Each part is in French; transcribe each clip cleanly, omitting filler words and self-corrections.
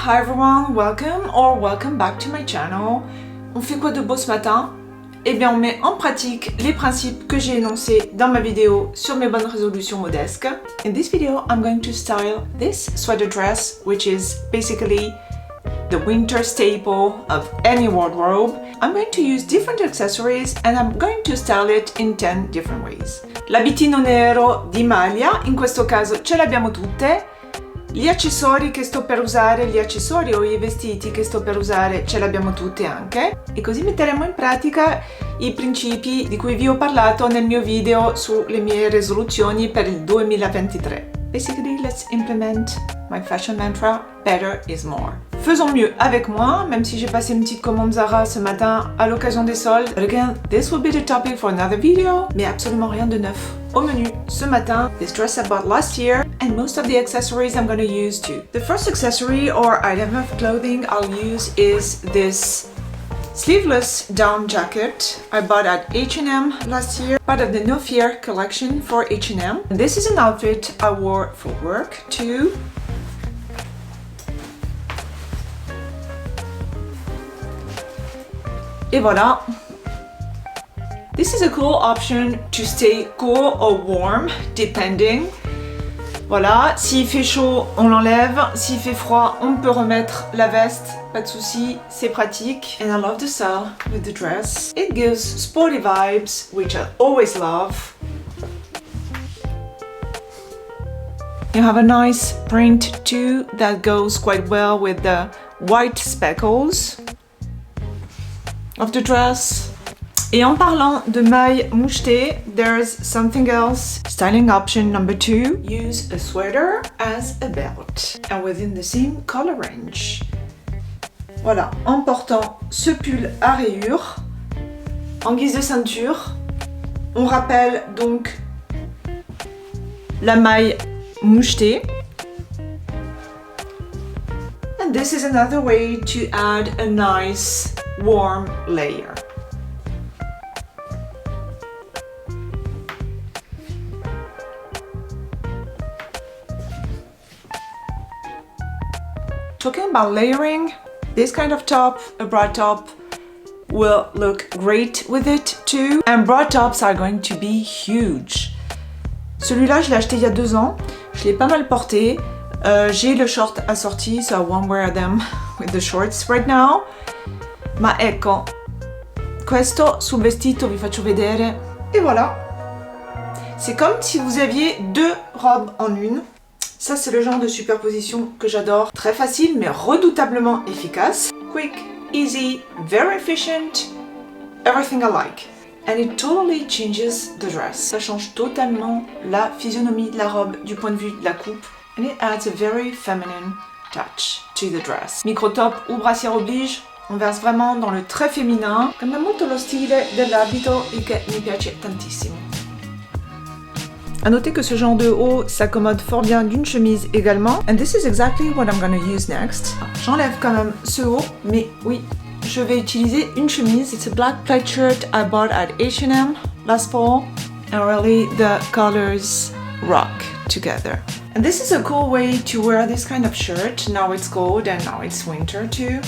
hi everyone, welcome back to my channel. On fait quoi de beau ce matin? Eh bien on met en pratique les principes que j'ai énoncés dans ma vidéo sur mes bonnes résolutions modestes. In this video I'm going to style this sweater dress, which is basically the winter staple of any wardrobe. I'm going to use different accessories and I'm going to style it in 10 different ways. L'abitino nero di maglia, in questo caso ce l'abbiamo tutte. Gli accessori che sto per usare, gli accessori o i vestiti che sto per usare ce l'abbiamo tutti anche. E così metteremo in pratica i principi di cui vi ho parlato nel mio video sulle mie risoluzioni per il 2023. Basically, let's implement my fashion mantra, better is more. Faisons mieux avec moi, même si j'ai passé une petite commande Zara ce matin à l'occasion des soldes. But again, this will be the topic for another video, mais absolument rien de neuf. Au menu ce matin, this dress I bought last year, and most of the accessories I'm going to use too. The first accessory or item of clothing I'll use is this sleeveless down jacket I bought at H&M last year, part of the No Fear collection for H&M. And this is an outfit I wore for work too. Et voilà. This is a cool option to stay cool or warm, depending. Voilà, s'il fait chaud, on l'enlève. S'il fait froid, on peut remettre la veste. Pas de souci, c'est pratique. And I love the style with the dress. It gives sporty vibes, which I always love. You have a nice print too that goes quite well with the white speckles of the dress. Et en parlant de mailles mouchetées, there's something else. Styling option number 2. Use a sweater as a belt and within the same color range. Voilà, en portant ce pull à rayures en guise de ceinture, on rappelle donc la maille mouchetée. And this is another way to add a nice warm layer. Talking about layering, this kind of top, a bra top, will look great with it too. And bra tops are going to be huge. Celui-là, je l'ai acheté il y a 2 ans. Je l'ai pas mal porté. J'ai le short assorti, so I won't wear them with the shorts right now. Ma ecco, questo sul vestito vi faccio vedere. Et voilà. C'est comme si vous aviez 2 robes en une. Ça, c'est le genre de superposition que j'adore. Très facile, mais redoutablement efficace. Quick, easy, very efficient, everything I like. And it totally changes the dress. Ça change totalement la physionomie de la robe du point de vue de la coupe. And it adds a very feminine touch to the dress. Micro-top ou brassière oblige, on verse vraiment dans le très féminin. Cambia molto lo stile dell'abito e che mi piace tantissimo. A noter que ce genre de haut s'accommode fort bien d'une chemise également. And this is exactly what I'm gonna use next. J'enlève quand même ce haut, mais oui, je vais utiliser une chemise. It's a black plaid shirt I bought at H&M last fall. And really the colors rock together. And this is a cool way to wear this kind of shirt. Now it's cold and now it's winter too.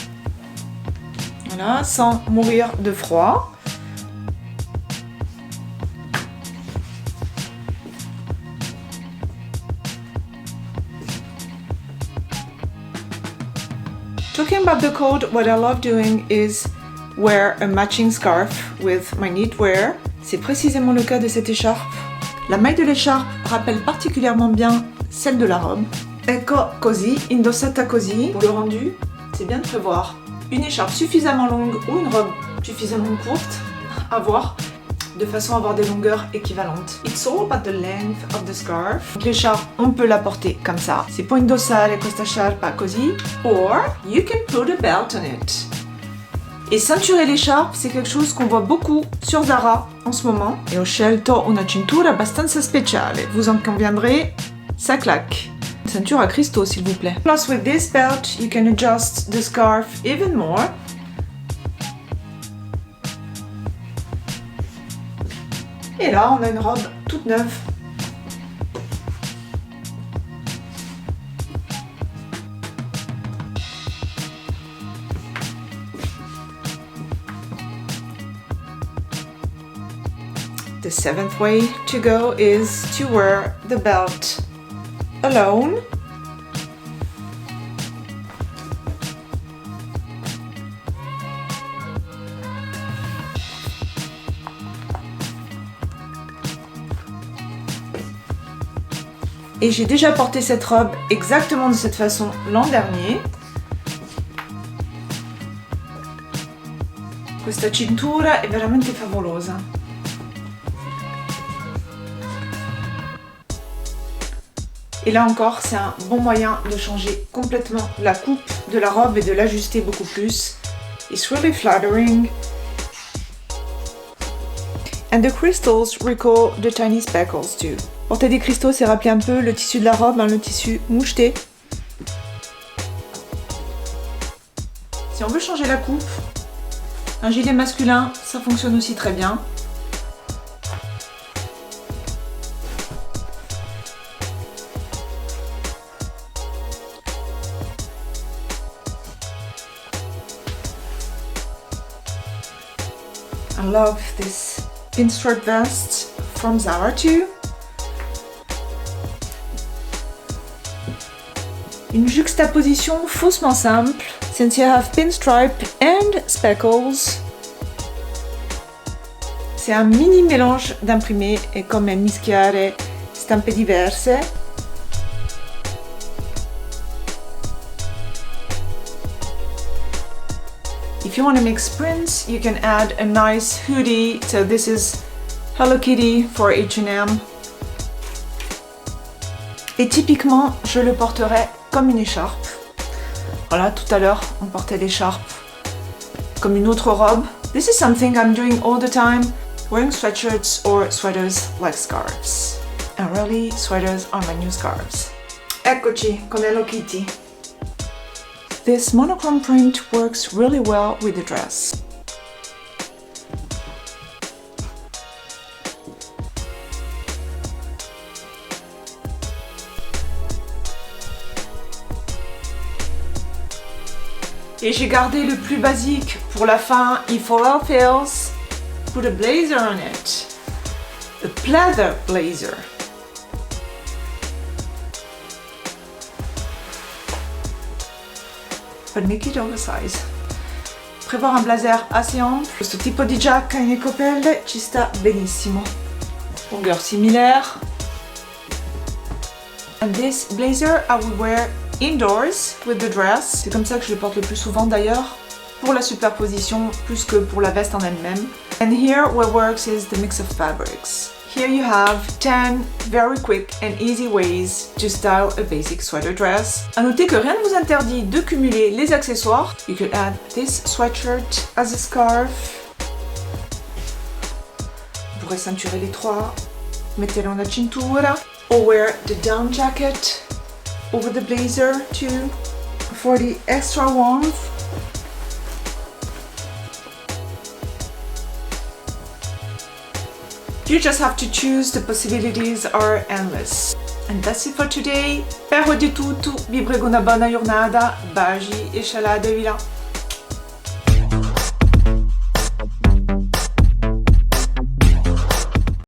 Voilà, sans mourir de froid. Talking about the cold, what I love doing is wear a matching scarf with my knitwear. C'est précisément le cas de cette écharpe. La maille de l'écharpe rappelle particulièrement bien celle de la robe. Ecco così, indossata così. Pour le rendu, c'est bien de prévoir une écharpe suffisamment longue ou une robe suffisamment courte, à voir, de façon à avoir des longueurs équivalentes. It's all about the length of the scarf. L'écharpe, on peut la porter comme ça. Si può indossare questa sciarpa così. Or, you can put a belt on it. Et ceinturer l'écharpe, c'est quelque chose qu'on voit beaucoup sur Zara en ce moment. Et ho scelto una cintura abbastanza speciale. Vous en conviendrez, ça claque. Une ceinture à cristaux, s'il vous plaît. Plus with this belt, you can adjust the scarf even more. Et là, on a une robe toute neuve. The seventh way to go is to wear the belt alone. Et j'ai déjà porté cette robe exactement de cette façon l'an dernier. Questa cintura è veramente favolosa. Et là encore, c'est un bon moyen de changer complètement la coupe de la robe et de l'ajuster beaucoup plus. It's really flattering. And the crystals recall the tiny speckles too. Porter des cristaux, c'est rappeler un peu le tissu de la robe, le tissu moucheté. Si on veut changer la coupe, un gilet masculin, ça fonctionne aussi très bien. I love this pinstripe vest from Zara too. Une juxtaposition faussement simple, since you have pinstripe and speckles. C'est un mini mélange d'imprimé e come mischiare stampe diverse. If you want to mix prints, you can add a nice hoodie. So this is Hello Kitty for H&M. Et typiquement, je le porterais comme une écharpe. Voilà, tout à l'heure, on portait l'écharpe comme une autre robe. This is something I'm doing all the time, wearing sweatshirts or sweaters like scarves. And really, sweaters are my new scarves. Eccoci con Hello Kitty. This monochrome print works really well with the dress. Et j'ai gardé le plus basique pour la fin. If all else fails, put a blazer on it. A pleather blazer. But make it oversize. Prévoir un blazer assez ample. Questo tipo di giacca in ecopelle ci sta benissimo. Longueur similaire. And this blazer I will wear indoors with the dress. C'est comme ça que je le porte le plus souvent d'ailleurs. Pour la superposition plus que pour la veste en elle-même. And here what works is the mix of fabrics. Here you have 10 very quick and easy ways to style a basic sweater dress. À noter que rien ne vous interdit de cumuler les accessoires. You could add this sweatshirt as a scarf. Vous pourrez ceinturer les trois. Mettez-le en la cintura. Or wear the down jacket over the blazer too for the extra warmth. You just have to choose, the possibilities are endless. And that's it for today. Spero di tutto, vi prego una buona giornata, baci e scialate via.